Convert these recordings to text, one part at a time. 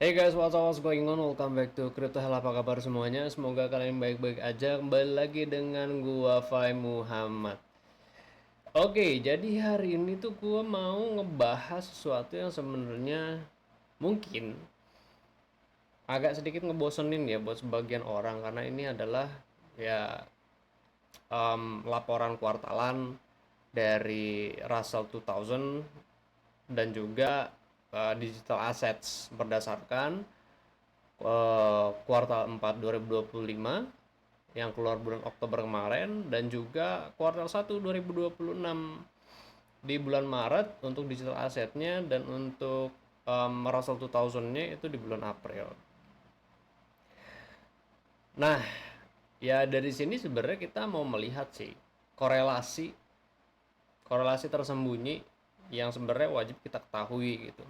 Hey guys, what's going on? Welcome back to Crypto Hell. Apa kabar semuanya? Semoga kalian baik-baik aja. Kembali lagi dengan gua Fai Muhammad. Oke, jadi hari ini tuh gua mau ngebahas sesuatu yang sebenarnya mungkin agak sedikit ngebosenin ya buat sebagian orang, karena ini adalah ya laporan kuartalan dari Russell 2000 dan juga digital assets berdasarkan kuartal 4 2025 yang keluar bulan Oktober kemarin, dan juga kuartal 1 2026 di bulan Maret untuk digital asetnya, dan untuk Russell 2000-nya itu di bulan April. Nah, ya dari sini sebenarnya kita mau melihat sih korelasi korelasi tersembunyi yang sebenarnya wajib kita ketahui gitu.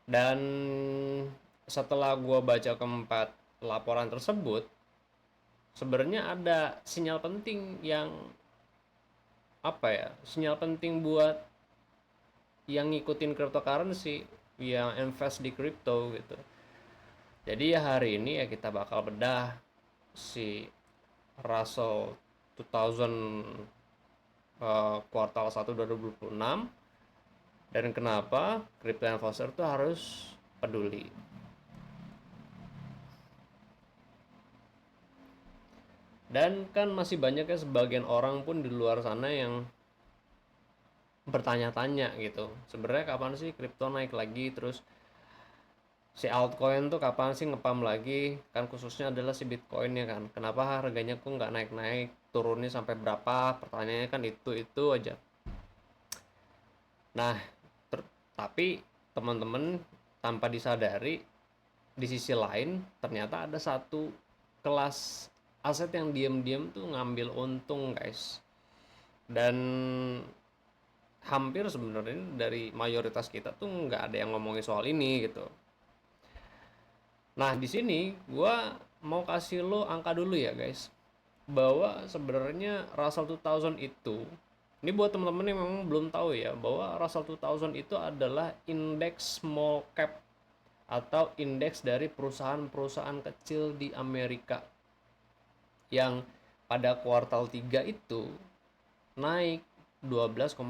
Dan setelah gua baca keempat laporan tersebut, sebenarnya ada sinyal penting yang sinyal penting buat yang ngikutin cryptocurrency, yang invest di crypto gitu. Jadi ya hari ini ya kita bakal bedah si Russell 2000 kuartal 1 2026, dan kenapa crypto investor tuh harus peduli. Dan kan masih banyak ya sebagian orang pun di luar sana yang bertanya-tanya gitu. Sebenarnya kapan sih kripto naik lagi, terus si altcoin tuh kapan sih ngepam lagi? Kan khususnya adalah si Bitcoin ya kan. Kenapa harganya kok nggak naik-naik, turunnya sampai berapa? Pertanyaannya kan itu aja. Nah, tapi teman-teman tanpa disadari di sisi lain ternyata ada satu kelas aset yang diam-diam tuh ngambil untung, guys. Dan hampir sebenarnya dari mayoritas kita tuh nggak ada yang ngomongin soal ini gitu. Nah, di sini gua mau kasih lo angka dulu ya, guys. Bahwa sebenarnya Russell 2000 itu, ini buat teman-teman yang memang belum tahu ya, bahwa Russell 2000 itu adalah indeks small cap atau indeks dari perusahaan-perusahaan kecil di Amerika yang pada kuartal 3 itu naik 12,4%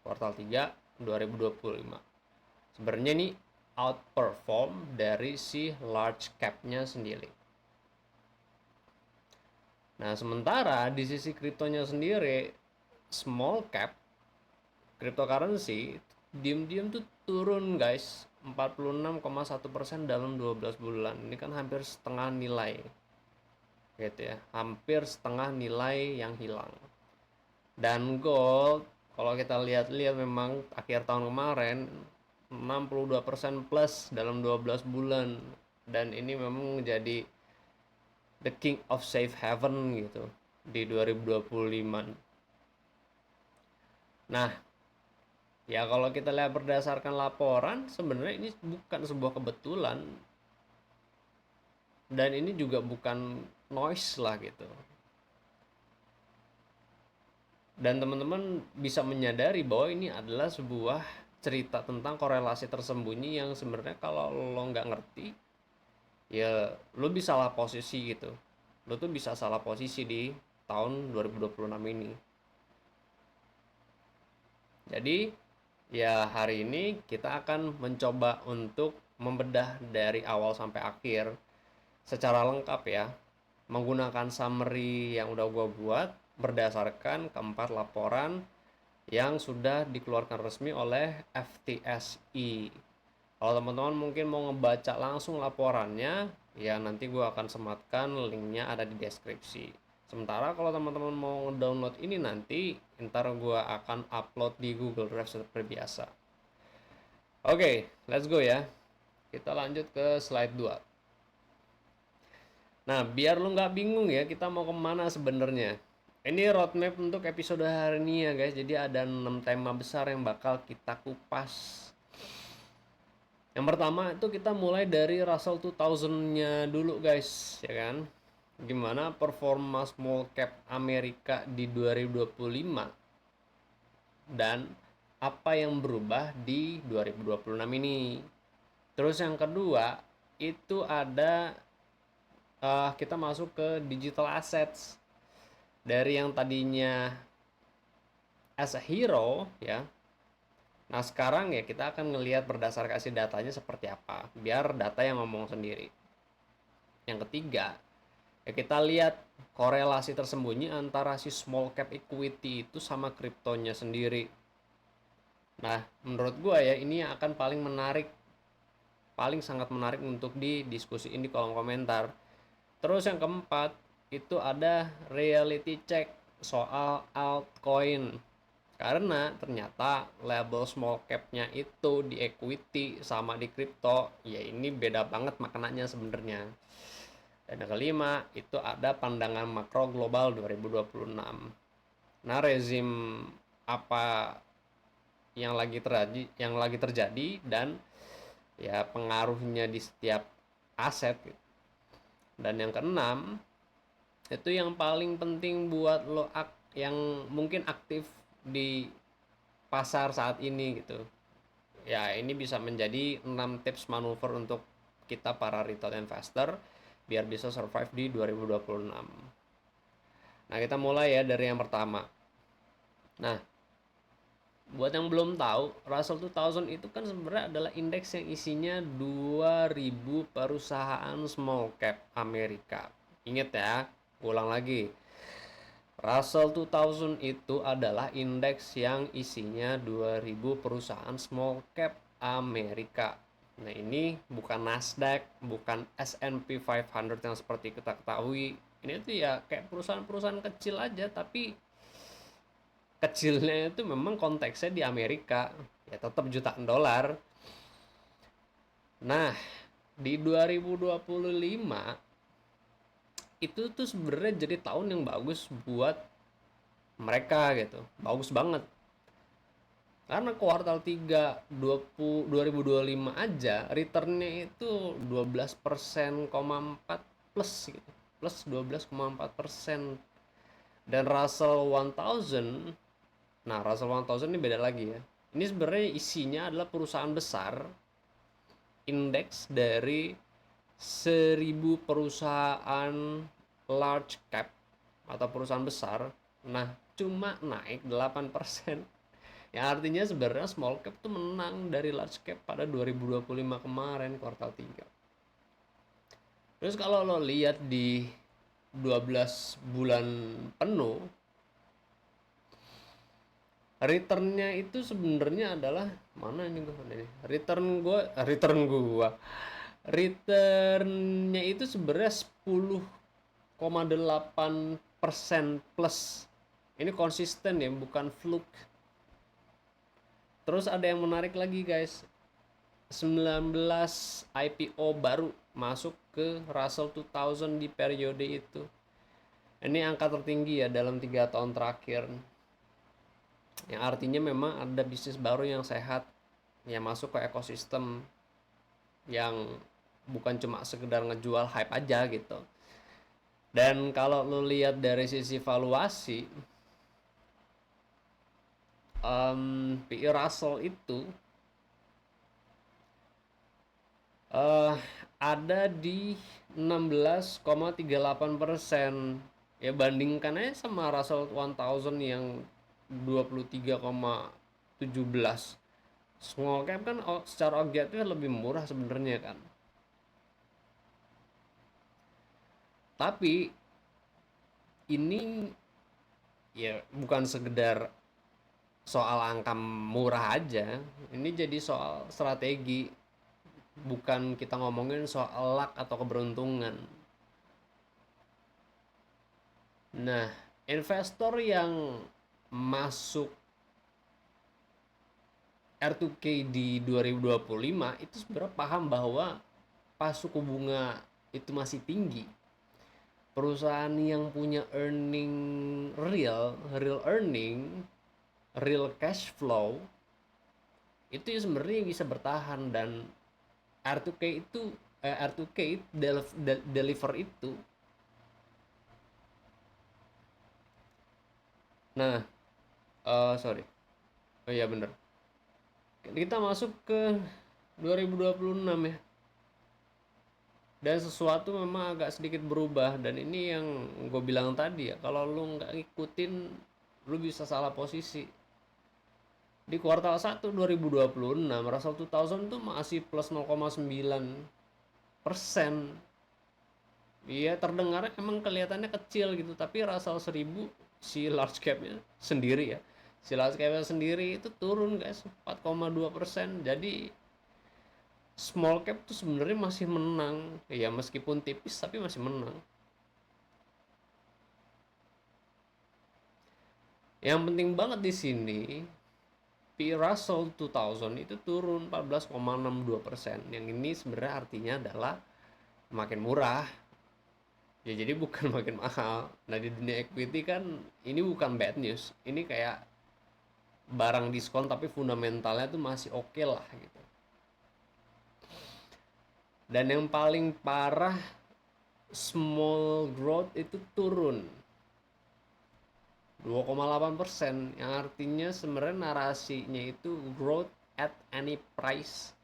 kuartal 3 2025. Sebenarnya ini outperform dari si large cap-nya sendiri. Nah, sementara di sisi kriptonya sendiri, small cap cryptocurrency diem-diem tuh turun, guys. 46,1% dalam 12 bulan. Ini kan hampir setengah nilai. Gitu ya. Hampir setengah nilai yang hilang. Dan gold, kalau kita lihat-lihat memang akhir tahun kemarin 62% plus dalam 12 bulan, dan ini memang menjadi the king of safe haven gitu di 2025. Nah, ya kalau kita lihat berdasarkan laporan, sebenarnya ini bukan sebuah kebetulan, dan ini juga bukan noise lah gitu. Dan teman-teman bisa menyadari bahwa ini adalah sebuah cerita tentang korelasi tersembunyi yang sebenarnya kalau lo nggak ngerti, ya lo bisa salah posisi gitu. Lo tuh bisa salah posisi di tahun 2026 ini. Jadi ya hari ini kita akan mencoba untuk membedah dari awal sampai akhir secara lengkap ya, menggunakan summary yang udah gue buat berdasarkan keempat laporan yang sudah dikeluarkan resmi oleh FTSE. Kalau teman-teman mungkin mau ngebaca langsung laporannya, ya nanti gue akan sematkan linknya ada di deskripsi. Sementara kalau teman-teman mau download ini nanti, ntar gue akan upload di Google Drive seperti biasa. Oke, let's go ya. Kita lanjut ke slide 2. Nah, biar lu nggak bingung ya, kita mau kemana sebenarnya. Ini roadmap untuk episode hari ini ya guys. Jadi ada 6 tema besar yang bakal kita kupas. Yang pertama itu kita mulai dari Russell 2000-nya dulu guys, ya kan. Gimana performa small cap Amerika di 2025 dan apa yang berubah di 2026 ini. Terus yang kedua itu ada kita masuk ke digital assets dari yang tadinya as a hero ya. Nah sekarang ya kita akan ngelihat berdasar kasih datanya seperti apa, biar data yang ngomong sendiri. Yang ketiga ya kita lihat korelasi tersembunyi antara si small cap equity itu sama kriptonya sendiri. Nah menurut gue ya ini yang akan paling menarik, paling sangat menarik untuk didiskusiin di kolom komentar. Terus yang keempat itu ada reality check soal altcoin. Karena ternyata label small cap-nya itu di equity sama di crypto, ya ini beda banget maknanya sebenarnya. Dan yang kelima itu ada pandangan makro global 2026. Nah, rezim apa yang lagi terjadi dan ya pengaruhnya di setiap aset. Dan yang keenam itu yang paling penting buat lo yang mungkin aktif di pasar saat ini gitu. Ya, ini bisa menjadi 6 tips manuver untuk kita para retail investor biar bisa survive di 2026. Nah, kita mulai ya dari yang pertama. Nah, buat yang belum tahu, Russell 2000 itu kan sebenarnya adalah indeks yang isinya 2000 perusahaan small cap Amerika. Ingat ya, ulang lagi. Russell 2000 itu adalah indeks yang isinya 2000 perusahaan small cap Amerika. Nah, ini bukan Nasdaq, bukan S&P 500 yang seperti kita ketahui. Ini tuh ya kayak perusahaan-perusahaan kecil aja, tapi kecilnya itu memang konteksnya di Amerika. Ya tetap jutaan dolar. Nah, di 2025 itu tuh sebenarnya jadi tahun yang bagus buat mereka gitu. Bagus banget. Karena kuartal 3 2025 aja returnnya itu 12,4% plus gitu. Plus 12,4%. Dan Russell 1000, nah Russell 1000 ini beda lagi ya. Ini sebenarnya isinya adalah perusahaan besar, indeks dari 1000 perusahaan large cap atau perusahaan besar. Nah, cuma naik 8%. Yang artinya sebenarnya small cap tuh menang dari large cap pada 2025 kemarin kuartal 3. Terus kalau lo lihat di 12 bulan penuh, returnnya itu sebenarnya adalah mana ini gue ini returnnya itu sebenarnya 10,8% plus. Ini konsisten ya, bukan fluke. Terus ada yang menarik lagi guys, 19 IPO baru masuk ke Russell 2000 di periode itu. Ini angka tertinggi ya dalam 3 tahun terakhir. Yang artinya memang ada bisnis baru yang sehat yang masuk ke ekosistem yang bukan cuma sekedar ngejual hype aja gitu. Dan kalau lo lihat dari sisi valuasi, PE Russell itu uh, ada di 16,38%. Ya bandingkan aja sama Russell 1000 yang 23,17. Small cap kan secara objektif lebih murah sebenarnya kan. Tapi ini ya bukan sekedar soal angka murah aja. Ini jadi soal strategi, bukan kita ngomongin soal luck atau keberuntungan. Nah, investor yang masuk R2K di 2025 itu sebenarnya paham bahwa pas suku bunga itu masih tinggi, perusahaan yang punya real earning, real cash flow itu sebenarnya bisa bertahan. Dan R2K itu R2K deliver itu. Nah, sorry. Oh iya bener. Kita masuk ke 2026 ya. Dan sesuatu memang agak sedikit berubah, dan ini yang gue bilang tadi ya, kalau lu nggak ngikutin lu bisa salah posisi. Di kuartal 1 2026 Russell 2000 tuh masih plus 0,9%. Iya, terdengar emang kelihatannya kecil gitu, tapi Russell 1000 si large capnya sendiri ya, si large capnya sendiri itu turun guys 4,2%. Jadi small cap tuh sebenarnya masih menang ya, meskipun tipis tapi masih menang. Yang penting banget di sini, P Russell 2000 itu turun 14,62%. Yang ini sebenarnya artinya adalah makin murah. Ya jadi bukan makin mahal. Nah di dunia equity kan ini bukan bad news. Ini kayak barang diskon tapi fundamentalnya tuh masih oke lah gitu. Dan yang paling parah, small growth itu turun 2,8%, yang artinya sebenarnya narasinya itu growth at any price.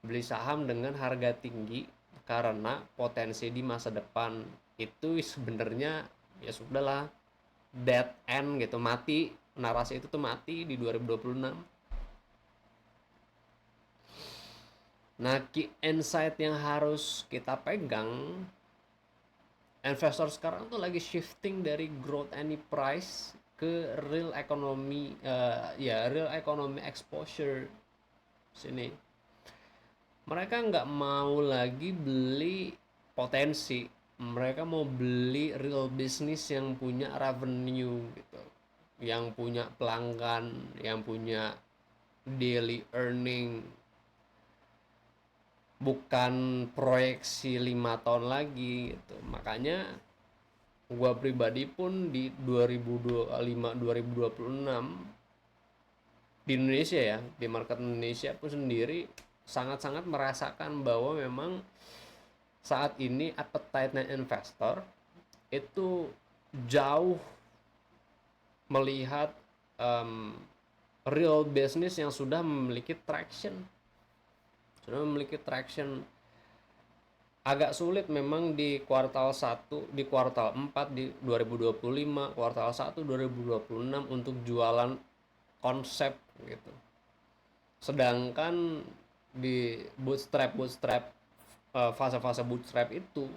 Beli saham dengan harga tinggi karena potensi di masa depan. Itu sebenarnya ya sudahlah, dead end gitu, mati. Narasi itu tuh mati di 2026. Nah, key insight yang harus kita pegang, investor sekarang tuh lagi shifting dari growth any price ke real economy, ya real economy exposure sini. Mereka nggak mau lagi beli potensi, mereka mau beli real business yang punya revenue gitu, yang punya pelanggan, yang punya daily earning, bukan proyeksi 5 tahun lagi gitu. Makanya gua pribadi pun di 2025 2026 di Indonesia ya, di market Indonesia pun sendiri sangat-sangat merasakan bahwa memang saat ini appetite investor itu jauh melihat um, real business yang sudah memiliki traction. Agak sulit memang di kuartal 1, di kuartal 4 di 2025, kuartal 1 2026 untuk jualan konsep gitu. Sedangkan di fase-fase bootstrap itu,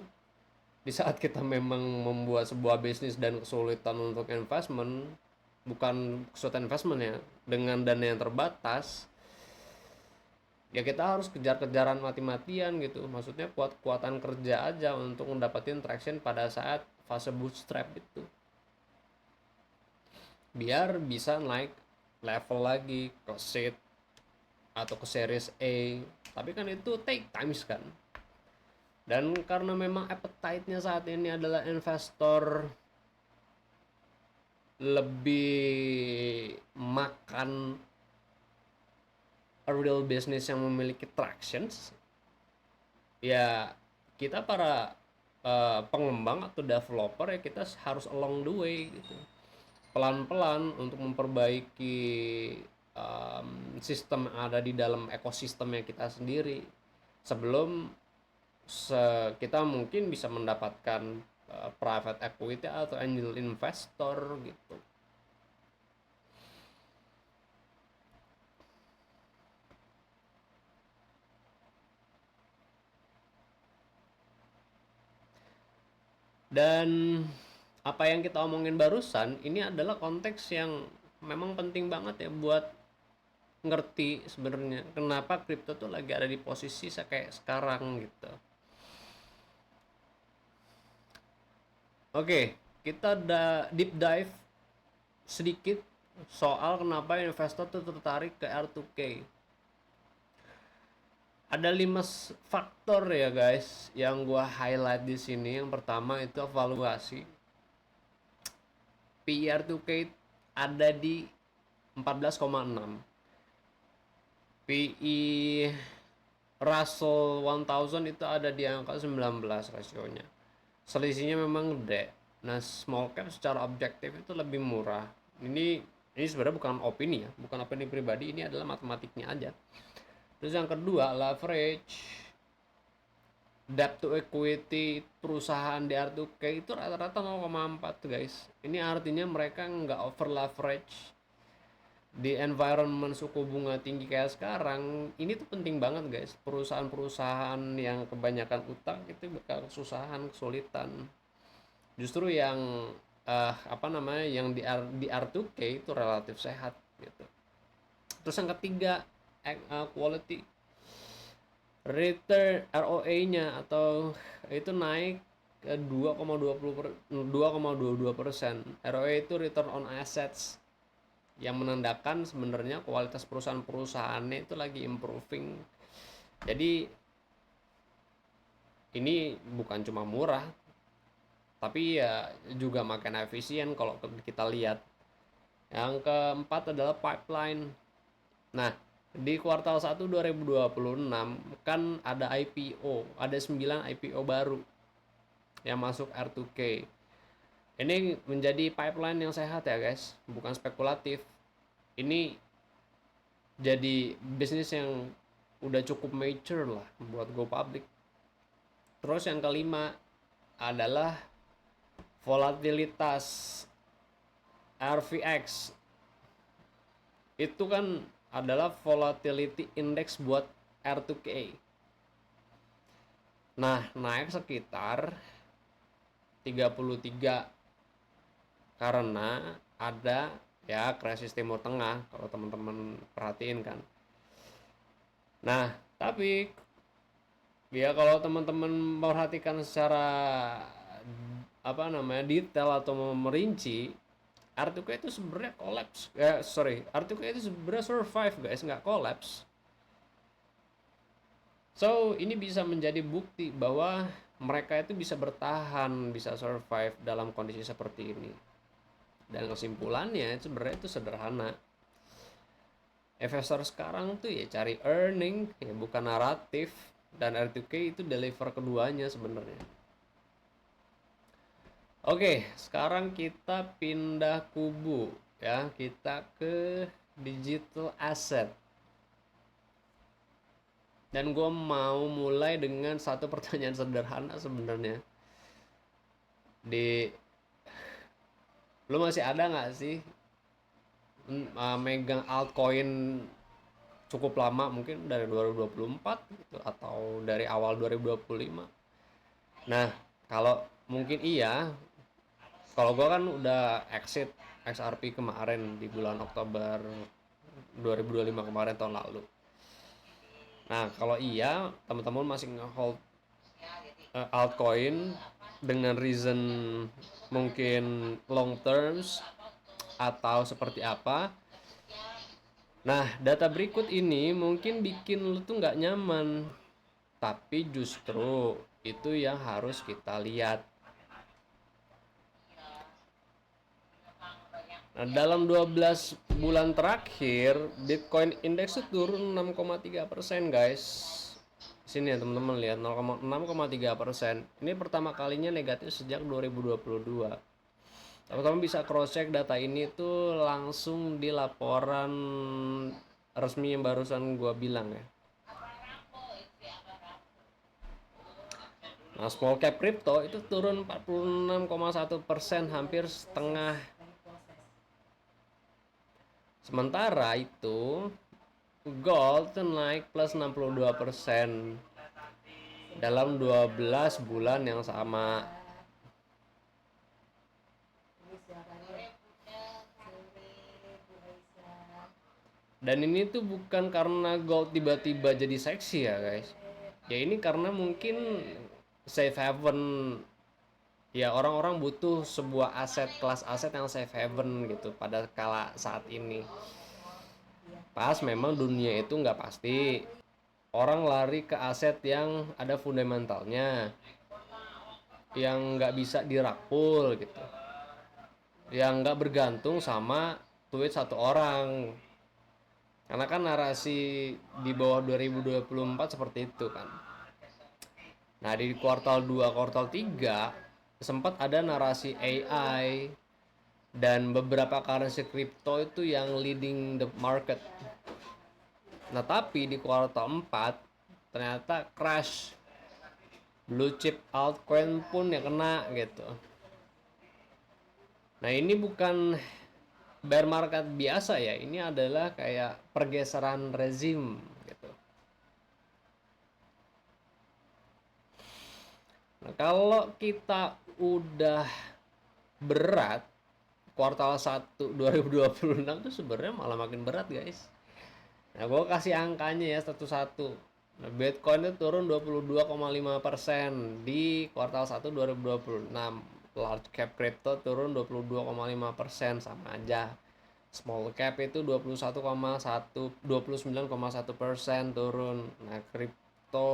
di saat kita memang membuat sebuah bisnis dan kesulitan untuk investment, bukan kesulitan investment ya, dengan dana yang terbatas, ya kita harus kejar-kejaran mati-matian gitu. Maksudnya kuat-kuatan kerja aja untuk mendapatkan traction pada saat fase bootstrap itu, biar bisa naik level lagi ke seed atau ke series A. Tapi kan itu take times kan. Dan karena memang appetite-nya saat ini adalah investor lebih makan real business yang memiliki tractions, ya kita para pengembang atau developer ya kita harus along the way gitu, pelan-pelan untuk memperbaiki sistem yang ada di dalam ekosistemnya kita sendiri sebelum kita mungkin bisa mendapatkan private equity atau angel investor gitu. Dan apa yang kita omongin barusan ini adalah konteks yang memang penting banget ya buat ngerti sebenarnya kenapa kripto tuh lagi ada di posisi kayak sekarang gitu. Oke, kita ada deep dive sedikit soal kenapa investor tuh tertarik ke R2K. Ada 5 faktor ya guys yang gua highlight di sini. Yang pertama itu valuasi. PE R2K ada di 14,6. PE Russell 1000 itu ada di angka 19 rasionya. Selisihnya memang gede. Nah, small cap secara objektif itu lebih murah. Ini sebenarnya bukan opini ya, bukan opini pribadi, ini adalah matematiknya aja. Terus yang kedua, leverage. Debt to equity perusahaan di R2K itu rata-rata 0,4 guys. Ini artinya mereka nggak over leverage. Di environment suku bunga tinggi kayak sekarang, ini tuh penting banget guys. Perusahaan-perusahaan yang kebanyakan utang itu bakal kesusahan, kesulitan. Justru yang yang di R2K itu relatif sehat gitu. Terus yang ketiga, quality. Return ROA-nya atau itu naik ke 2,22%. ROA itu return on assets, yang menandakan sebenarnya kualitas perusahaan-perusahaannya itu lagi improving. Jadi ini bukan cuma murah, tapi ya juga makin efisien kalau kita lihat. Yang keempat adalah pipeline. Nah, di kuartal 1 2026 kan ada IPO, ada 9 IPO baru yang masuk R2K. Ini menjadi pipeline yang sehat ya guys, bukan spekulatif. Ini jadi bisnis yang udah cukup mature lah buat go public. Terus yang kelima adalah volatilitas RVX. Itu kan adalah volatility index buat R2K. Nah, naik sekitar 33 karena ada ya krisis Timur Tengah, kalau teman-teman perhatiin kan. Nah, tapi ya kalau teman-teman memperhatikan secara detail atau merinci, R2K itu sebenarnya collapse. R2K itu sebenarnya survive guys, nggak collapse. So, ini bisa menjadi bukti bahwa mereka itu bisa bertahan, bisa survive dalam kondisi seperti ini. Dan kesimpulannya sebenarnya itu sederhana. Investor sekarang tuh ya cari earning, ya bukan naratif. Dan R2K itu deliver keduanya sebenarnya. Oke, sekarang kita pindah kubu ya, kita ke digital asset. Dan gue mau mulai dengan satu pertanyaan sederhana sebenarnya. Lo masih ada nggak sih megang altcoin cukup lama, mungkin dari 2024 gitu, atau dari awal 2025? Nah, kalau mungkin iya, kalau gue kan udah exit XRP kemarin di bulan Oktober 2025 kemarin, tahun lalu. Nah, kalau iya, teman-teman masih nge-hold altcoin dengan reason mungkin long terms atau seperti apa. Nah, data berikut ini mungkin bikin lu tuh nggak nyaman, tapi justru itu yang harus kita lihat. Nah, dalam 12 bulan terakhir, Bitcoin Index itu turun 6,3% guys. Sini ya teman-teman, lihat 6,3%. Ini pertama kalinya negatif sejak 2022. Teman-teman bisa cross check data ini tuh langsung di laporan resmi yang barusan gua bilang ya. Nah, small cap crypto itu turun 46,1%, hampir setengah. Sementara itu gold itu naik plus 62% dalam 12 bulan yang sama. Dan ini tuh bukan karena gold tiba-tiba jadi seksi ya guys. Ya ini karena mungkin safe haven. Ya orang-orang butuh sebuah kelas aset yang safe haven gitu pada kala saat ini. Pas memang dunia itu nggak pasti. Orang lari ke aset yang ada fundamentalnya, yang nggak bisa dirakul gitu, yang nggak bergantung sama tweet satu orang. Karena kan narasi di bawah 2024 seperti itu kan. Nah, di kuartal 2, kuartal 3 sempat ada narasi AI dan beberapa currency crypto itu yang leading the market. Nah, tapi di kuartal 4 ternyata crash. Blue chip altcoin pun ya kena gitu. Nah, ini bukan bear market biasa ya. Ini adalah kayak pergeseran rezim gitu. Nah, kalau kita udah berat, kuartal 1 2026 tuh sebenarnya malah makin berat, guys. Nah, gue kasih angkanya ya satu-satu. Nah, Bitcoin itu turun 22,5% di kuartal 1 2026. Large cap crypto turun 22,5%, sama aja. Small cap itu 29,1% turun. Nah, kripto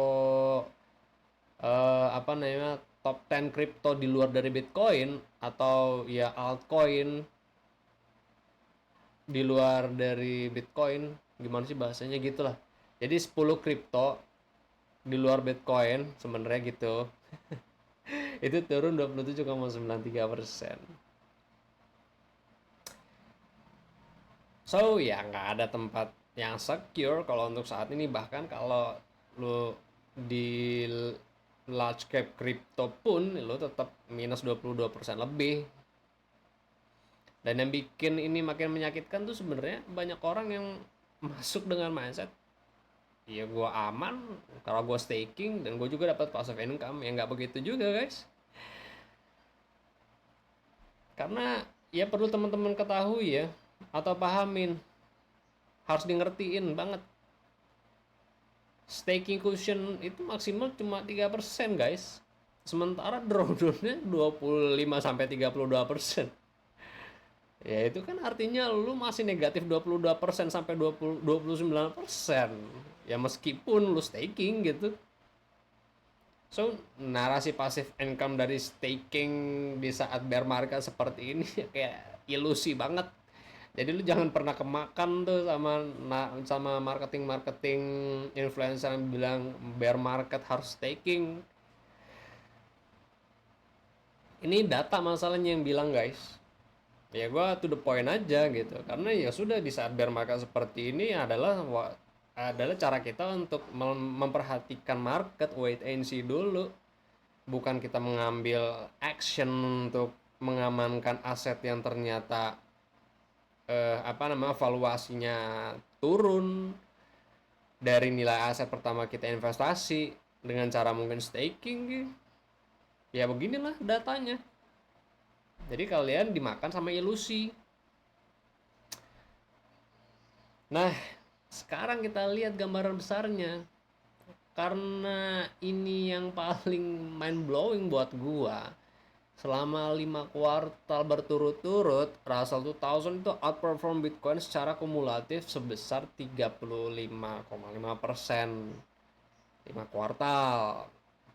apa namanya, top 10 kripto di luar dari Bitcoin atau ya altcoin di luar dari Bitcoin, gimana sih bahasanya gitulah. Jadi 10 kripto di luar Bitcoin sebenarnya gitu. Itu turun 27,93%. So ya nggak ada tempat yang secure kalau untuk saat ini. Bahkan kalau lo di large cap crypto pun lo tetap minus 22% lebih. Dan yang bikin ini makin menyakitkan tuh sebenarnya banyak orang yang masuk dengan mindset, ya gue aman kalau gue staking dan gue juga dapat passive income. Ya nggak begitu juga, guys. Karena ya perlu teman-teman ketahui ya, atau pahamin, harus di ngertiin banget. Staking cushion itu maksimal cuma 3%, guys. Sementara drawdownnya 25-32%. Ya itu kan artinya lu masih negatif 22% sampai 29%. Ya meskipun lu staking gitu. So, narasi pasif income dari staking di saat bear market seperti ini kayak ilusi banget. Jadi lu jangan pernah kemakan tuh sama marketing influencer yang bilang bear market harus staking. Ini data masalahnya yang bilang, guys. Ya gua to the point aja gitu. Karena ya sudah, di saat bear market seperti ini adalah cara kita untuk memperhatikan market, wait and see dulu. Bukan kita mengambil action untuk mengamankan aset yang ternyata apa namanya, valuasinya turun dari nilai aset pertama kita investasi dengan cara mungkin staking gitu. Ya beginilah datanya. Jadi kalian dimakan sama ilusi. Nah, sekarang kita lihat gambaran besarnya. Karena ini yang paling mind blowing buat gua. Selama 5 kuartal berturut-turut, Russell 2000 itu outperform Bitcoin secara kumulatif sebesar 35,5%. 5 kuartal.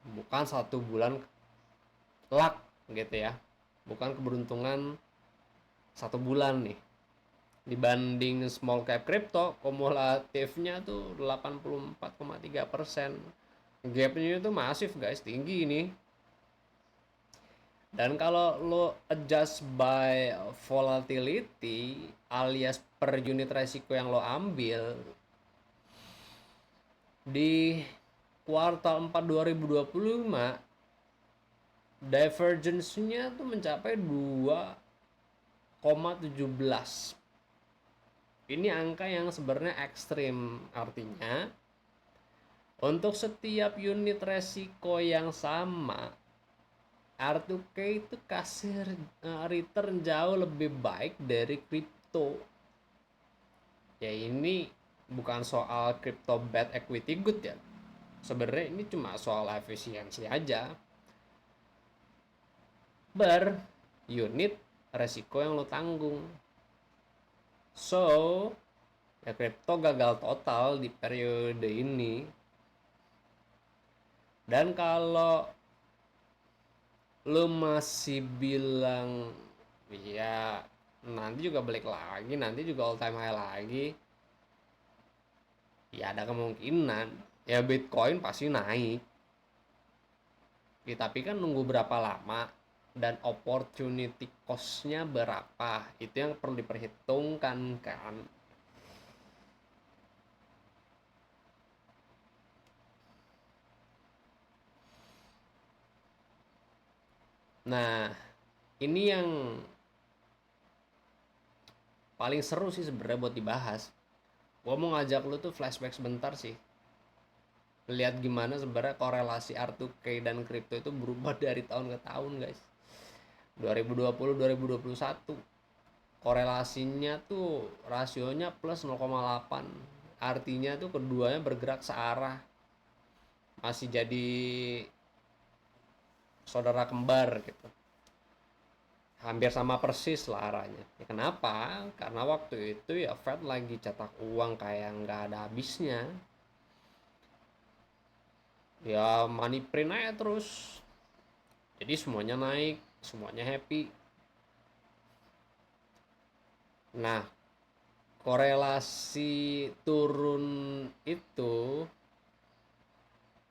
Bukan 1 bulan luck gitu ya. Bukan keberuntungan 1 bulan nih. Dibanding small cap crypto, kumulatifnya tuh 84,3%. Gapnya itu masif, guys, tinggi ini. Dan kalau lo adjust by volatility alias per unit resiko yang lo ambil di kuartal 4 2025, divergence-nya tuh mencapai 2,17. Ini angka yang sebenarnya ekstrim. Artinya untuk setiap unit resiko yang sama, R2K itu kasih return jauh lebih baik dari kripto. Ya ini bukan soal crypto bad equity good ya. Sebenarnya ini cuma soal efisiensi aja. Per unit resiko yang lo tanggung. So, ya kripto gagal total di periode ini. Dan kalau lo masih bilang ya nanti juga balik lagi, nanti juga all time high lagi, ya ada kemungkinan ya Bitcoin pasti naik ya, tapi kan nunggu berapa lama dan opportunity cost-nya berapa, itu yang perlu diperhitungkan kan. Nah, ini yang paling seru sih sebenarnya buat dibahas. Gua mau ngajak lu tuh flashback sebentar sih. Lihat gimana sebenarnya korelasi R2K dan kripto itu berubah dari tahun ke tahun, guys. 2020 2021 korelasinya tuh rasionya plus 0,8, artinya tuh keduanya bergerak searah, masih jadi saudara kembar gitu, hampir sama persis lah arahnya ya. Kenapa? Karena waktu itu ya Fed lagi cetak uang kayak nggak ada habisnya, ya money print aja terus, jadi semuanya naik, semuanya happy. Nah, korelasi turun itu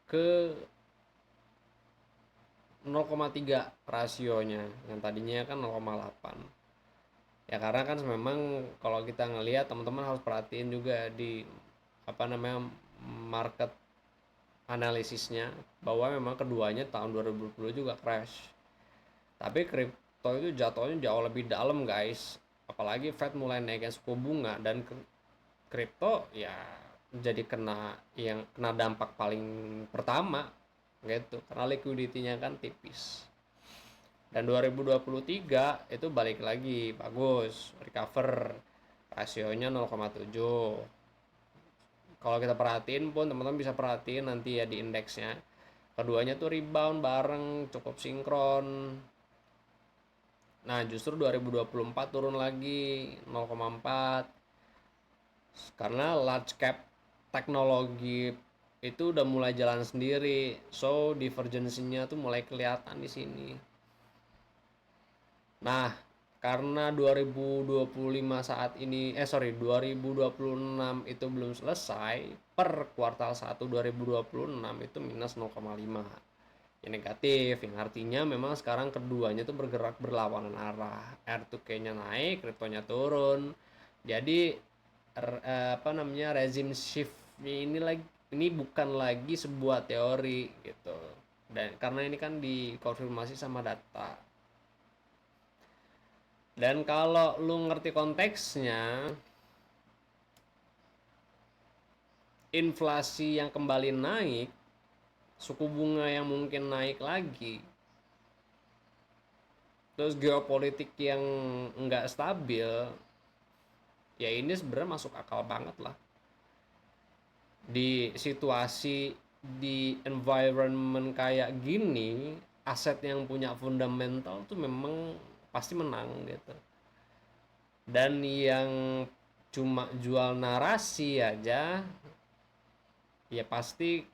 ke 0,3 rasionya, yang tadinya kan 0,8. Ya karena kan memang kalau kita ngelihat, teman-teman harus perhatiin juga di apa namanya market analisisnya, bahwa memang keduanya tahun 2020 juga crash. Tapi kripto itu jatuhnya jauh lebih dalam, guys. Apalagi Fed mulai naikin suku bunga, dan kripto ya jadi kena dampak paling pertama gitu, karena liquidity-nya kan tipis. Dan 2023 itu balik lagi bagus, recover, rasionya 0,7. Kalau kita perhatiin pun, teman-teman bisa perhatiin nanti ya di indeksnya, keduanya tuh rebound bareng, cukup sinkron. Nah, justru 2024 turun lagi 0,4 karena large cap teknologi itu udah mulai jalan sendiri, so divergensinya tuh mulai kelihatan di sini. Nah, karena 2025 saat ini, 2026 itu belum selesai, per kuartal 1 2026 itu minus 0,5. Ya negatif, yang artinya memang sekarang keduanya tuh bergerak berlawanan arah. R2K-nya naik, kriptonya turun. Jadi apa namanya, rezim shift ini bukan lagi sebuah teori gitu. Dan karena ini kan dikonfirmasi sama data. Dan kalau lu ngerti konteksnya, inflasi yang kembali naik, suku bunga yang mungkin naik lagi, terus geopolitik yang nggak stabil, ya ini sebenarnya masuk akal banget lah. Di situasi, di environment kayak gini, aset yang punya fundamental tuh memang pasti menang gitu. Dan yang cuma jual narasi aja, ya pasti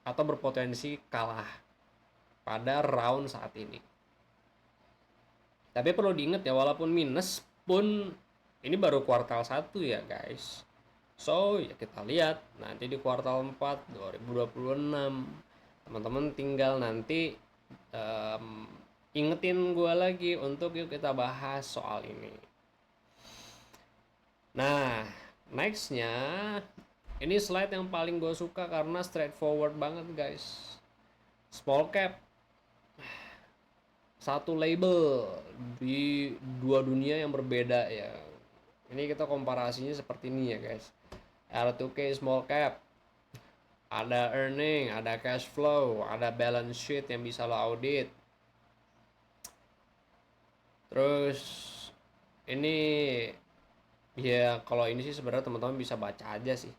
atau berpotensi kalah pada round saat ini. Tapi perlu diingat ya, walaupun minus pun ini baru kuartal 1 ya guys. So ya kita lihat nanti di kuartal 4 2026. Teman-teman tinggal nanti um, ingetin gue lagi untuk yuk kita bahas soal ini. Nah, nextnya ini slide yang paling gue suka karena straightforward banget guys. Small cap, satu label di dua dunia yang berbeda ya. Ini kita komparasinya seperti ini ya guys. R2K small cap, ada earning, ada cash flow, ada balance sheet yang bisa lo audit. Terus ini ya, kalau ini sih sebenarnya teman-teman bisa baca aja sih.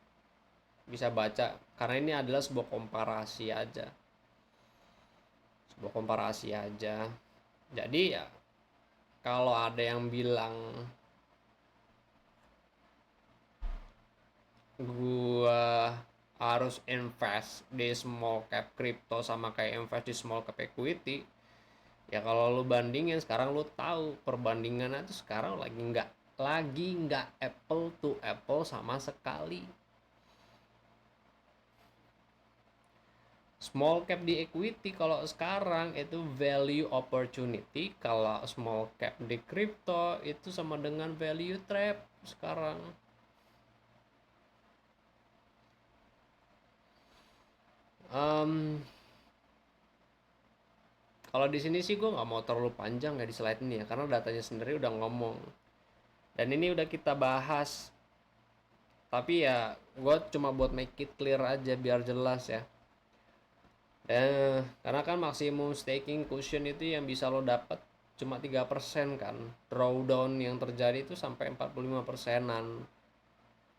Bisa baca karena ini adalah sebuah komparasi aja. Sebuah komparasi aja. Jadi ya kalau ada yang bilang gua harus invest di small cap crypto sama kayak invest di small cap equity, ya kalau lu bandingin sekarang lu tahu perbandingannya tuh sekarang lagi nggak apple to apple sama sekali. Small cap di equity kalau sekarang itu value opportunity, kalau small cap di crypto itu sama dengan value trap sekarang. um, Kalau di sini sih gue nggak mau terlalu panjang ya di slide ini ya, karena datanya sendiri udah ngomong. Dan ini udah kita bahas, tapi ya gue cuma buat make it clear aja biar jelas ya. Karena kan maksimum staking cushion itu yang bisa lo dapat cuma 3% kan. Drawdown yang terjadi itu sampai 45%-an.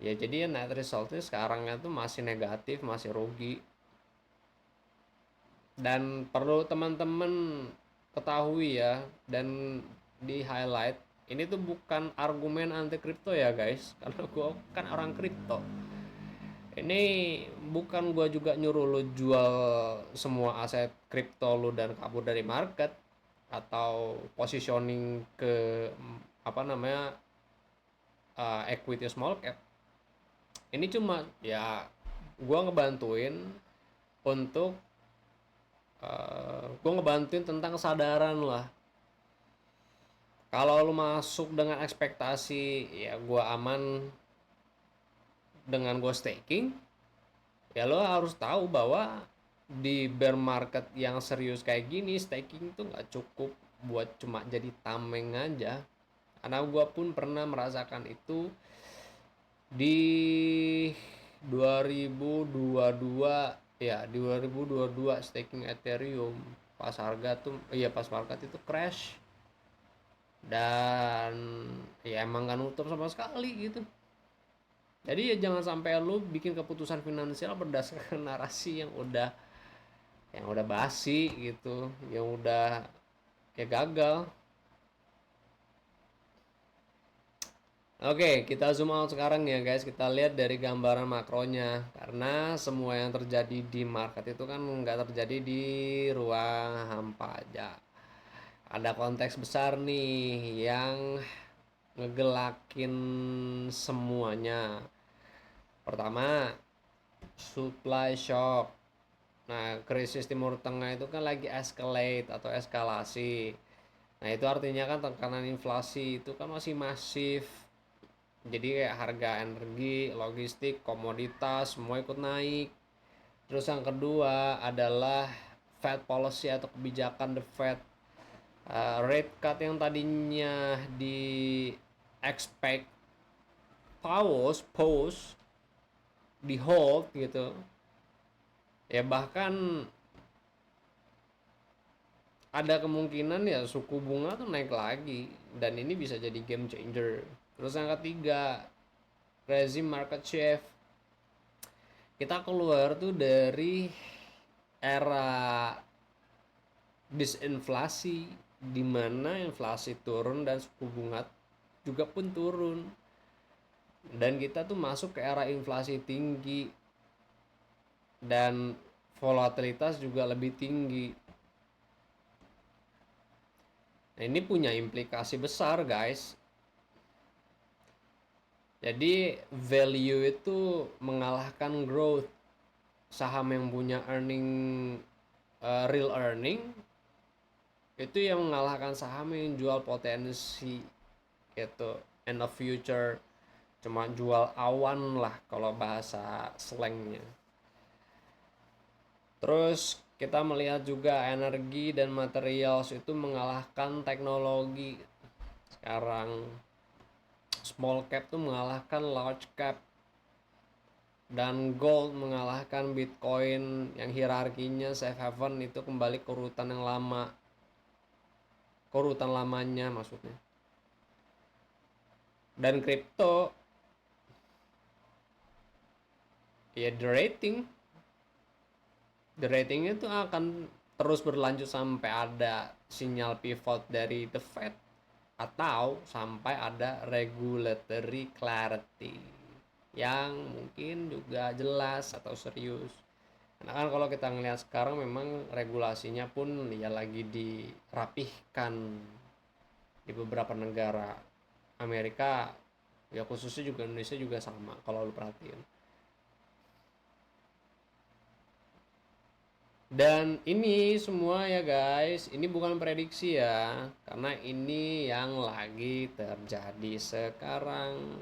Ya jadi ya net resultnya sekarang itu masih negatif, masih rugi. Dan perlu teman-teman ketahui ya, dan di highlight, ini tuh bukan argumen anti kripto ya guys, karena gue kan orang kripto. Ini bukan gue juga nyuruh lo jual semua aset kripto lo dan kabur dari market, atau positioning ke apa namanya, equity small cap. Ini cuma ya gue ngebantuin untuk gue ngebantuin tentang kesadaran lah. Kalau lu masuk dengan ekspektasi ya gue aman dengan gue staking, ya lo harus tahu bahwa di bear market yang serius kayak gini, staking tuh nggak cukup buat cuma jadi tameng aja. Karena gue pun pernah merasakan itu di 2022 ya, di 2022 staking Ethereum pas harga tuh, iya pas market itu crash, dan ya emang gak nutup sama sekali gitu. Jadi ya jangan sampai lu bikin keputusan finansial berdasarkan narasi yang udah basi gitu, yang udah ya gagal. Oke, kita zoom out sekarang ya guys. Kita lihat dari gambaran makronya. Karena semua yang terjadi di market itu kan nggak terjadi di ruang hampa aja. Ada konteks besar nih yang ngegelakin semuanya. Pertama, supply shock. Nah, krisis Timur Tengah itu kan lagi escalate atau eskalasi. Nah, itu artinya kan tekanan inflasi itu kan masih masif. Jadi kayak harga energi, logistik, komoditas semua ikut naik. Terus yang kedua adalah Fed policy atau kebijakan the Fed. Rate cut yang tadinya di expect pause di hold gitu. Ya bahkan ada kemungkinan ya suku bunga tuh naik lagi, dan ini bisa jadi game changer. Terus yang ketiga, rezim market shift. Kita keluar tuh dari era disinflasi, di mana inflasi turun dan suku bunga juga pun turun, dan kita tuh masuk ke era inflasi tinggi dan volatilitas juga lebih tinggi. Nah, ini punya implikasi besar guys. Jadi value itu mengalahkan growth. Saham yang punya real earning itu yang mengalahkan saham yang jual potensi gitu, end of future, cuma jual awan lah kalau bahasa slangnya. Terus kita melihat juga energi dan materials itu mengalahkan teknologi. Sekarang small cap tuh mengalahkan large cap, dan gold mengalahkan bitcoin yang hierarkinya safe haven itu kembali ke urutan yang lama, ke urutan lamanya maksudnya. Dan kripto ya the rating itu akan terus berlanjut sampai ada sinyal pivot dari the Fed, atau sampai ada regulatory clarity yang mungkin juga jelas atau serius. Karena kan kalau kita ngelihat sekarang memang regulasinya pun ya lagi dirapihkan di beberapa negara Amerika, ya khususnya juga Indonesia juga sama kalau lu perhatiin. Dan ini semua ya guys, ini bukan prediksi ya, karena ini yang lagi terjadi sekarang.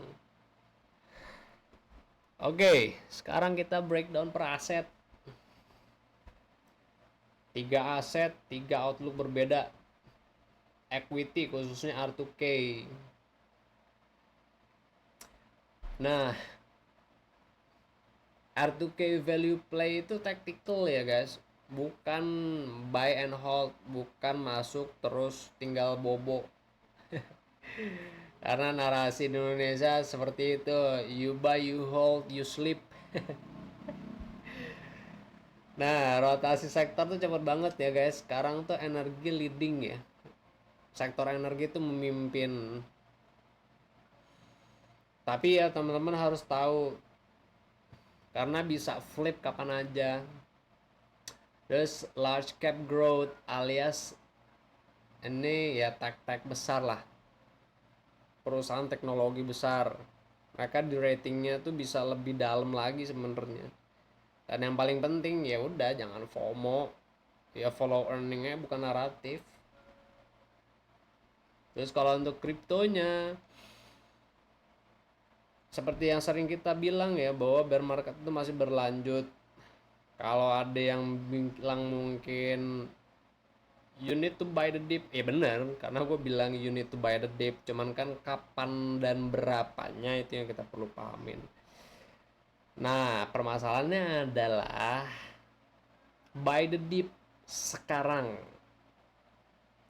Oke, sekarang kita breakdown per aset. Tiga aset, tiga outlook berbeda. Equity khususnya R2K. Nah, R2K value play itu tactical ya guys, bukan buy and hold, bukan masuk terus tinggal bobo. Karena narasi di Indonesia seperti itu, you buy, you hold, you sleep. Nah, rotasi sektor tuh cepet banget ya guys. Sekarang tuh energi leading ya. Sektor energi tuh memimpin. Tapi ya teman-teman harus tahu, karena bisa flip kapan aja. Terus large cap growth alias ini ya tech besar lah. Perusahaan teknologi besar. Mereka di ratingnya tuh bisa lebih dalam lagi sebenarnya. Dan yang paling penting ya udah jangan FOMO. Ya follow earningnya bukan naratif. Terus kalau untuk kriptonya, seperti yang sering kita bilang ya, bahwa bear market itu masih berlanjut. Kalau ada yang bilang mungkin you need to buy the dip, ya benar, karena gue bilang you need to buy the dip, cuman kan kapan dan berapanya itu yang kita perlu pahamin. Nah, permasalahannya adalah buy the dip sekarang.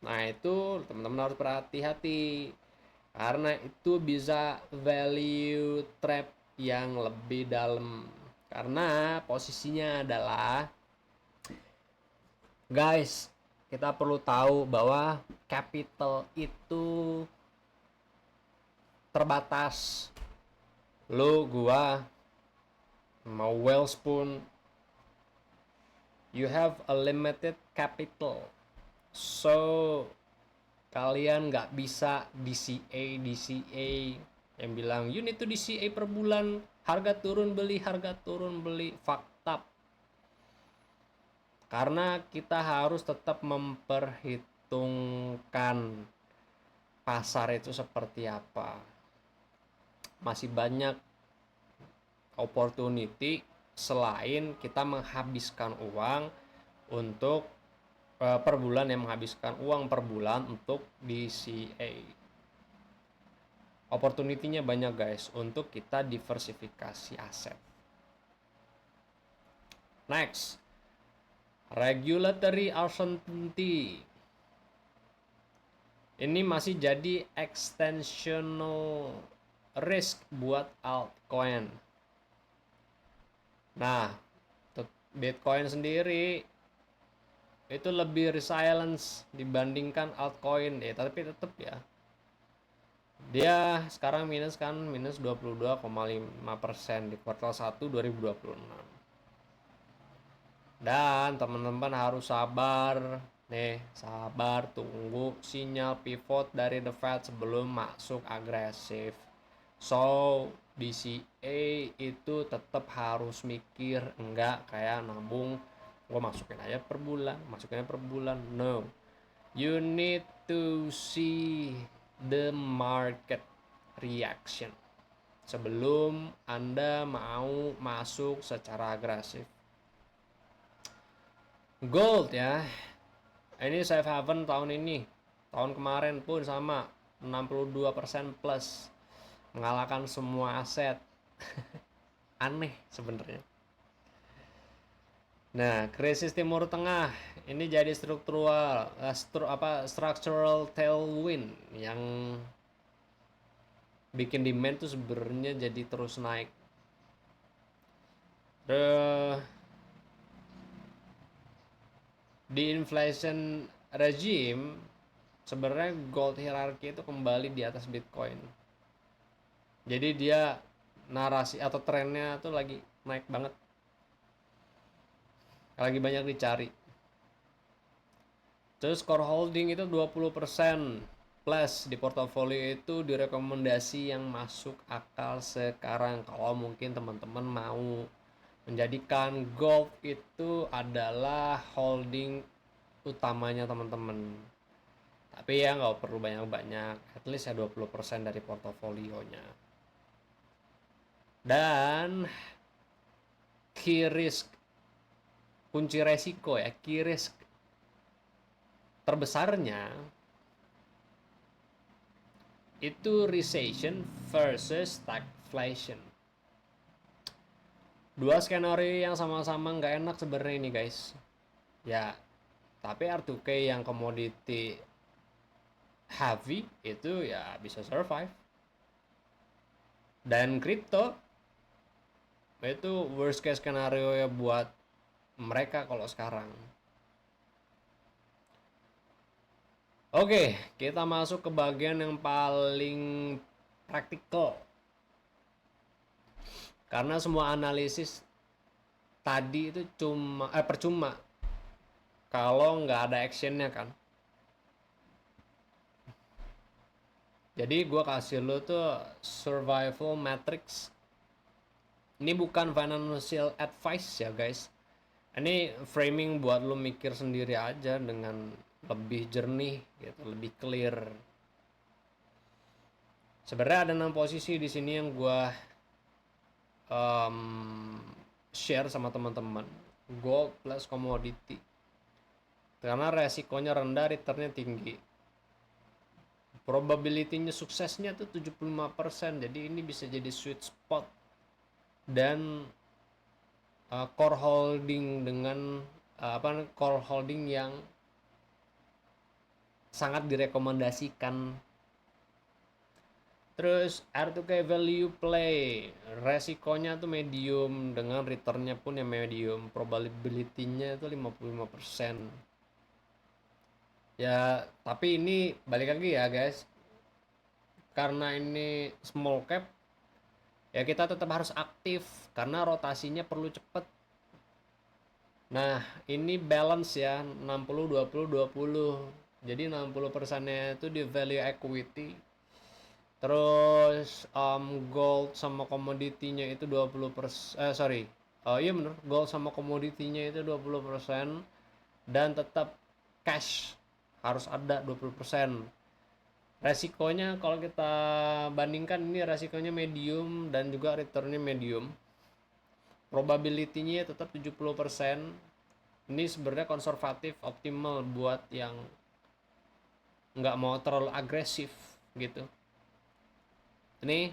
Nah, itu teman-teman harus berhati-hati, karena itu bisa value trap yang lebih dalam. Karena posisinya adalah, guys, kita perlu tahu bahwa capital itu terbatas. Lu, gua, mau Wells pun, you have a limited capital. So kalian nggak bisa DCA yang bilang you need to DCA per bulan, harga turun beli, fakta. Karena kita harus tetap memperhitungkan pasar itu seperti apa. Masih banyak opportunity selain kita menghabiskan uang untuk per bulan, yang menghabiskan uang per bulan untuk DCA. Opportunity-nya banyak guys untuk kita diversifikasi aset. Next, regulatory uncertainty. Ini masih jadi extensional risk buat altcoin. Nah, Bitcoin sendiri itu lebih resilience dibandingkan altcoin ya, tapi tetap ya, dia sekarang minus 22,5% di kuartal 1 2026. Dan teman-teman harus sabar nih, sabar tunggu sinyal pivot dari the Fed sebelum masuk agresif. So DCA itu tetap harus mikir, enggak kayak nabung gue masukin aja per bulan. No, you need to see the market reaction sebelum Anda mau masuk secara agresif. Gold ya, ini safe haven tahun ini. Tahun kemarin pun sama, 62% plus, mengalahkan semua aset. Aneh sebenarnya. Nah, krisis Timur Tengah ini jadi structural tailwind yang bikin demand tuh sebenarnya jadi terus naik. Di inflation regime sebenarnya gold hierarchy itu kembali di atas Bitcoin. Jadi dia narasi atau trennya tuh lagi naik banget. Lagi banyak dicari. Terus core holding itu 20% plus di portofolio itu direkomendasi yang masuk akal sekarang, kalau mungkin teman-teman mau menjadikan gold itu adalah holding utamanya teman-teman. Tapi ya nggak perlu banyak-banyak, at least ya 20% dari portofolionya. Dan key risk, kunci resiko ya, key risk terbesarnya itu recession versus stagflation. Dua skenario yang sama-sama nggak enak sebenarnya ini guys. Ya, tapi R2K yang commodity heavy itu ya bisa survive. Dan crypto itu worst case skenario ya buat mereka kalau sekarang. Oke, kita masuk ke bagian yang paling praktikal. Karena semua analisis tadi itu percuma kalau nggak ada actionnya kan. Jadi gue kasih lo tuh survival matrix. Ini bukan financial advice ya guys. Ini framing buat lo mikir sendiri aja dengan lebih jernih gitu, lebih clear. Sebenarnya ada 6 posisi di sini yang gue share sama teman-teman. Gold plus commodity. Karena resikonya rendah, returnnya tinggi. Probability-nya suksesnya tuh 75%. Jadi ini bisa jadi sweet spot. Dan core holding dengan core holding yang sangat direkomendasikan. Terus R2K value play, resikonya tuh medium dengan returnnya pun yang medium, probability-nya itu 55%. Ya, tapi ini balik lagi ya guys, karena ini small cap, ya kita tetap harus aktif karena rotasinya perlu cepet. Nah, ini balance ya, 60-20-20. Jadi 60%-nya itu di value equity. Terus gold sama komoditinya itu 20%. Iya bener, gold sama komoditinya itu 20%. Dan tetap cash harus ada 20%. Resikonya kalau kita bandingkan ini resikonya medium dan juga returnnya medium. Probability-nya tetap 70%. Ini sebenarnya konservatif, optimal buat yang nggak mau terlalu agresif gitu. Ini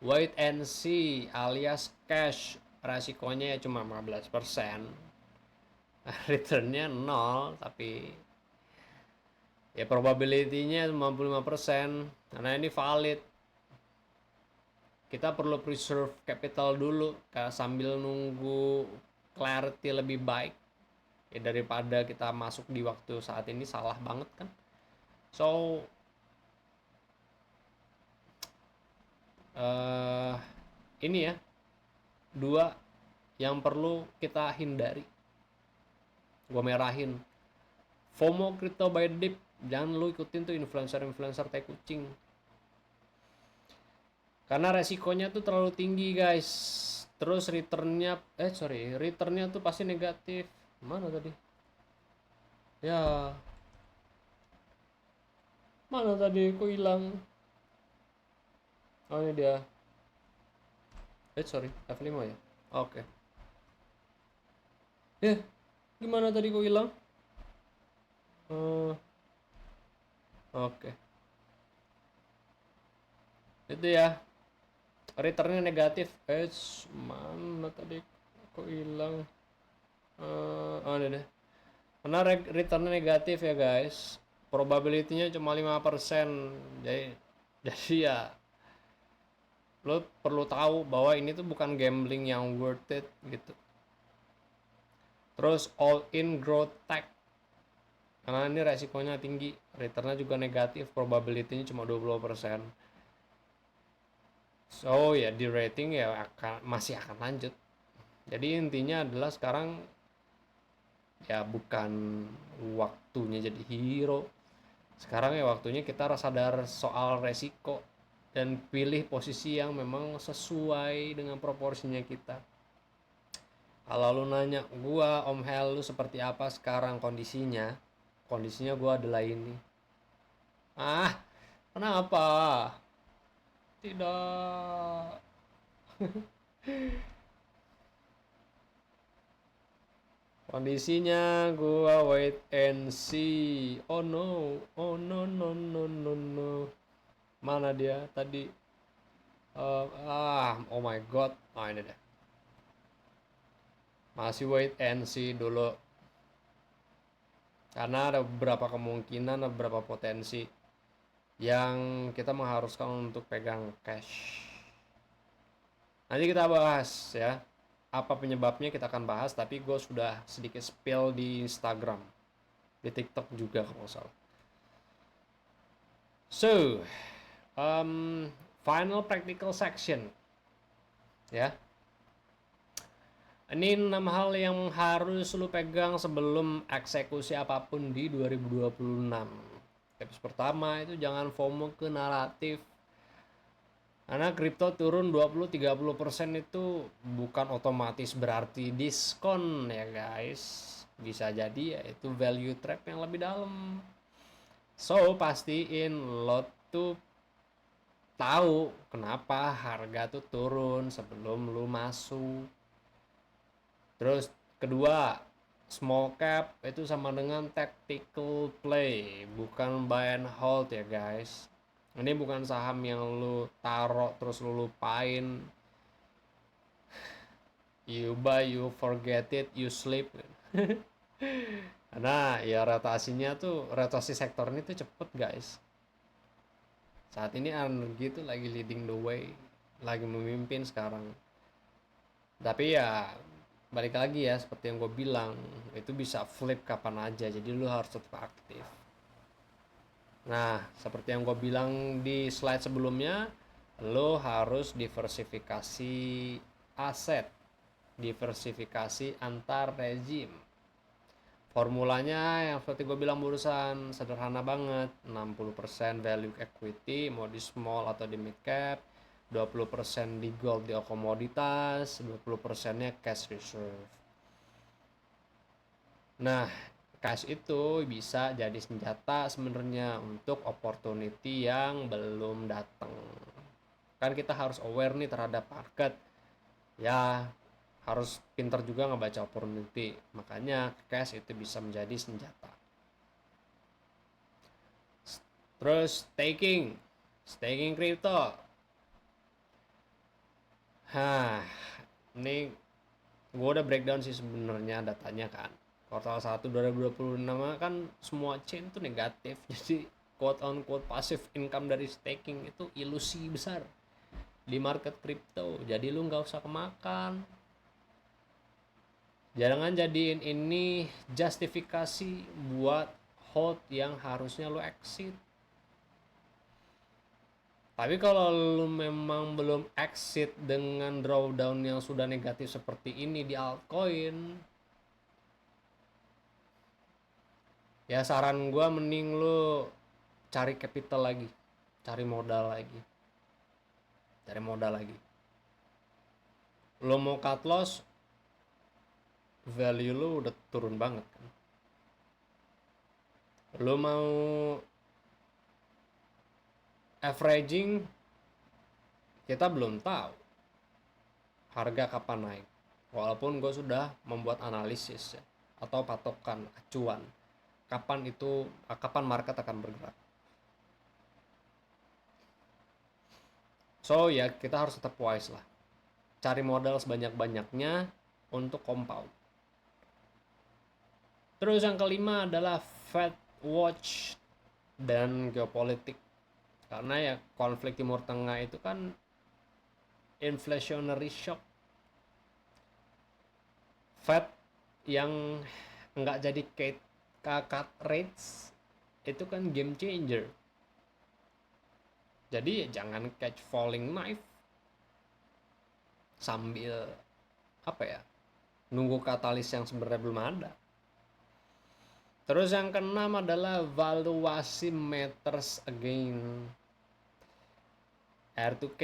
wait and see alias cash, resikonya ya cuma 15%. Returnnya 0, tapi ya probability-nya 55%. Karena ini valid, kita perlu preserve capital dulu sambil nunggu clarity lebih baik ya, daripada kita masuk di waktu saat ini salah banget kan. So ini ya dua yang perlu kita hindari. Gue merahin FOMO crypto by dip, jangan lu ikutin tuh influencer tai kucing, karena resikonya tuh terlalu tinggi guys. Terus returnnya tuh pasti negatif. Mana tadi ya, mana tadi kok hilang. Oh ini dia. F5 ya. Oke. Gimana tadi kok hilang? Oke. Itu ya. Returnnya negatif. Mana tadi kok hilang? Oh ini deh. Karena returnnya negatif ya guys. Probability-nya cuma 5%. Jadi ya lo perlu tahu bahwa ini tuh bukan gambling yang worth it gitu. Terus all in growth tech, karena ini resikonya tinggi, returnnya juga negatif, probability-nya cuma 20%. So ya di rating ya masih akan lanjut. Jadi intinya adalah sekarang ya bukan waktunya jadi hero. Sekarang ya waktunya kita sadar soal resiko dan pilih posisi yang memang sesuai dengan proporsinya kita. Kalau lu nanya gua, Om Hel, lu seperti apa sekarang kondisinya? Kondisinya gua adalah ini. Ah, kenapa? Tidak. Kondisinya gua wait and see. Oh no, oh no no no no no. Mana dia tadi? Oh my god. Oh ini deh. Masih wait and see dulu. Karena ada beberapa kemungkinan, ada beberapa potensi yang kita mengharuskan untuk pegang cash. Nanti kita bahas ya. Apa penyebabnya kita akan bahas, tapi gue sudah sedikit spill di Instagram, di TikTok juga kalau nggak salah. So, final practical section ya. Ini 6 hal yang harus lu pegang sebelum eksekusi apapun di 2026. Tips pertama itu jangan FOMO ke naratif. Karena kripto turun 20-30% itu bukan otomatis berarti diskon ya guys. Bisa jadi ya itu value trap yang lebih dalam. So pastiin lo tuh tahu kenapa harga tuh turun sebelum lu masuk. Terus kedua, small cap itu sama dengan tactical play, bukan buy and hold ya guys. Ini bukan saham yang lu taruh terus lu lupain. You buy, you forget it, you sleep. Karena ya rotasi sektor ini tuh cepet guys. Saat ini energi tuh lagi leading the way, lagi memimpin sekarang. Tapi ya balik lagi ya seperti yang gue bilang, itu bisa flip kapan aja, jadi lu harus tetap aktif. Nah seperti yang gue bilang di slide sebelumnya, lu harus diversifikasi aset, diversifikasi antar rezim. Formulanya yang seperti gue bilang barusan sederhana banget, 60% value equity mau di small atau di mid cap, 20% di gold di komoditas, 20%-nya cash reserve. Nah, cash itu bisa jadi senjata sebenarnya untuk opportunity yang belum datang. Kan kita harus aware nih terhadap market. Ya, harus pintar juga ngebaca opportunity. Makanya cash itu bisa menjadi senjata. Terus staking crypto. Ini gue udah breakdown sih sebenarnya datanya kan. Kuartal 1 2026 kan semua chain tuh negatif. Jadi quote on quote passive income dari staking itu ilusi besar di market crypto. Jadi lu nggak usah kemakan. Jangan jadiin ini justifikasi buat hold yang harusnya lu exit. Tapi kalau lu memang belum exit dengan drawdown yang sudah negatif seperti ini di altcoin, ya saran gue mending lu cari capital lagi, cari modal lagi. Lu mau cut loss, value lu udah turun banget kan. Lu mau averaging, kita belum tahu harga kapan naik. Walaupun gue sudah membuat analisis ya, atau patokan acuan kapan market akan bergerak. So ya kita harus tetap wise lah. Cari modal sebanyak-banyaknya untuk compound. Terus yang kelima adalah Fed Watch dan geopolitik. Karena ya konflik Timur Tengah itu kan inflationary shock. Fed yang nggak jadi cut rates itu kan game changer. Jadi ya jangan catch falling knife sambil nunggu katalis yang sebenarnya belum ada. Terus yang keenam adalah valuasi matters again. R2K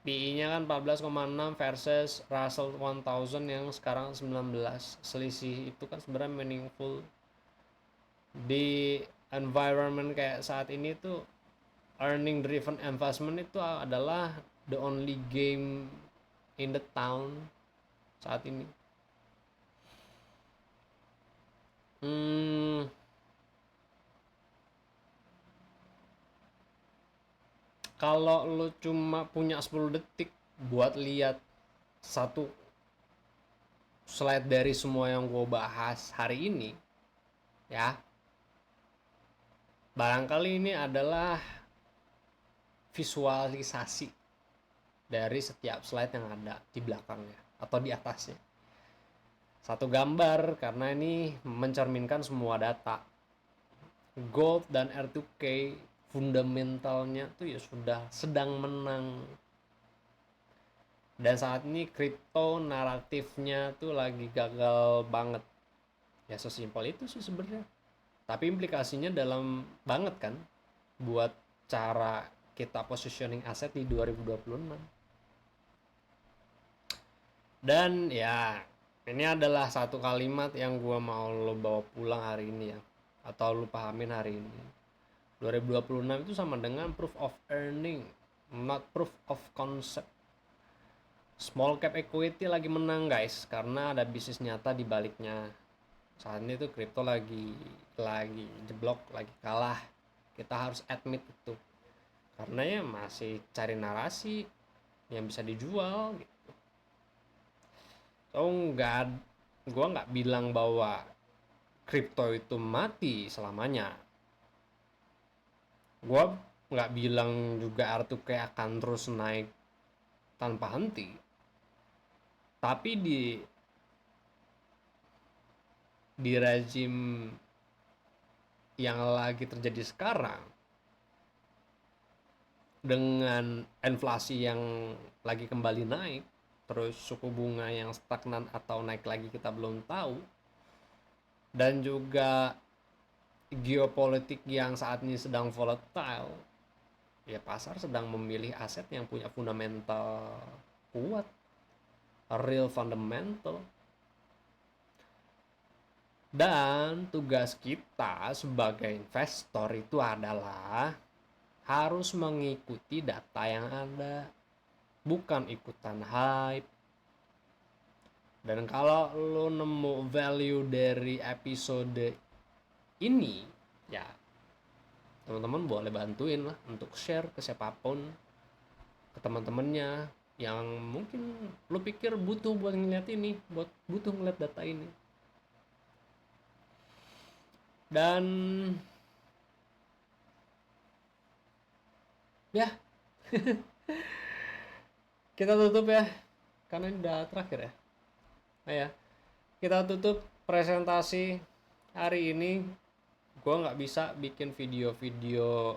PE-nya kan 14,6 versus Russell 1000 yang sekarang 19. Selisih itu kan sebenarnya meaningful. Di environment kayak saat ini tuh earning driven investment itu adalah the only game in the town saat ini. Kalau lo cuma punya 10 detik buat lihat satu slide dari semua yang gue bahas hari ini, ya, barangkali ini adalah visualisasi dari setiap slide yang ada di belakangnya atau di atasnya. Satu gambar karena ini mencerminkan semua data. Gold dan R2K fundamentalnya tuh ya sudah sedang menang. Dan saat ini kripto naratifnya tuh lagi gagal banget. Ya sesimpel itu sih sebenarnya. Tapi implikasinya dalam banget kan buat cara kita positioning aset di 2026. Dan ya, ini adalah satu kalimat yang gue mau lo bawa pulang hari ini ya, atau lo pahamin hari ini. 2026 itu sama dengan proof of earning, not proof of concept. Small cap equity lagi menang guys, karena ada bisnis nyata di baliknya. Saat ini tuh kripto lagi jeblok, lagi kalah. Kita harus admit itu. Karena ya masih cari narasi yang bisa dijual gitu. So gue nggak bilang bahwa kripto itu mati selamanya. Gue nggak bilang juga R2K akan terus naik tanpa henti. Tapi di rezim yang lagi terjadi sekarang, dengan inflasi yang lagi kembali naik, terus suku bunga yang stagnan atau naik lagi kita belum tahu, dan juga geopolitik yang saat ini sedang volatile, ya pasar sedang memilih aset yang punya fundamental kuat, real fundamental. Dan tugas kita sebagai investor itu adalah harus mengikuti data yang ada, bukan ikutan hype. Dan kalau lo nemu value dari episode ini, ya teman-teman boleh bantuin lah untuk share ke siapapun, ke teman-temannya yang mungkin lo pikir butuh buat ngeliat ini, butuh ngeliat data ini. Dan ya, kita tutup ya, karena ini udah terakhir ya. Nah ya, kita tutup presentasi hari ini. Gue nggak bisa bikin video-video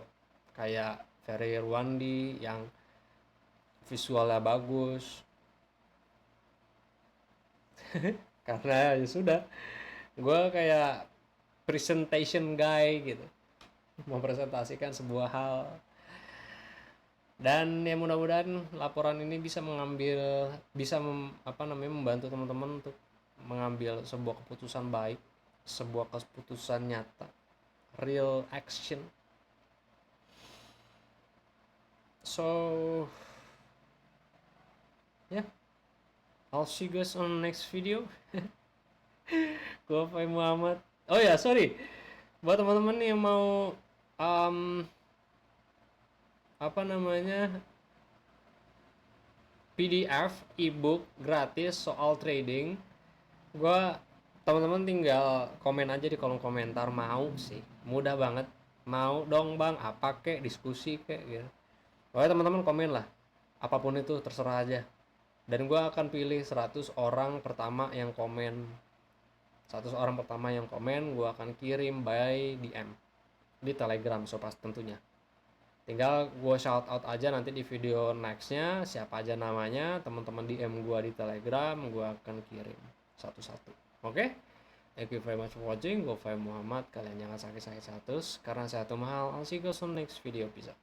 kayak Ferry Irwandi yang visualnya bagus. Karena ya sudah, gue kayak presentation guy gitu, mempresentasikan sebuah hal. Dan ya mudah-mudahan laporan ini bisa membantu teman-teman untuk mengambil sebuah keputusan baik, sebuah keputusan nyata, real action. So yeah, I'll see you guys on next video. Gue Fai Muhammad. Oh ya, sorry buat teman-teman yang mau PDF ebook gratis soal trading, teman-teman tinggal komen aja di kolom komentar mau sih, mudah banget, mau dong bang, apa kek, diskusi kek gitu. Pokoknya teman-teman komen lah, apapun itu terserah aja. Dan gue akan pilih 100 orang pertama yang komen. 100 orang pertama yang komen gue akan kirim by DM di Telegram Sopas tentunya. Tinggal gue shout out aja nanti di video nextnya siapa aja namanya, teman-teman DM gue di Telegram, gue akan kirim satu-satu. Oke? Thank you very much for watching. Gue Fai Muhammad. Kalian jangan sakit-sakit status karena sehat itu mahal. I'll see you guys on next video. Peace out.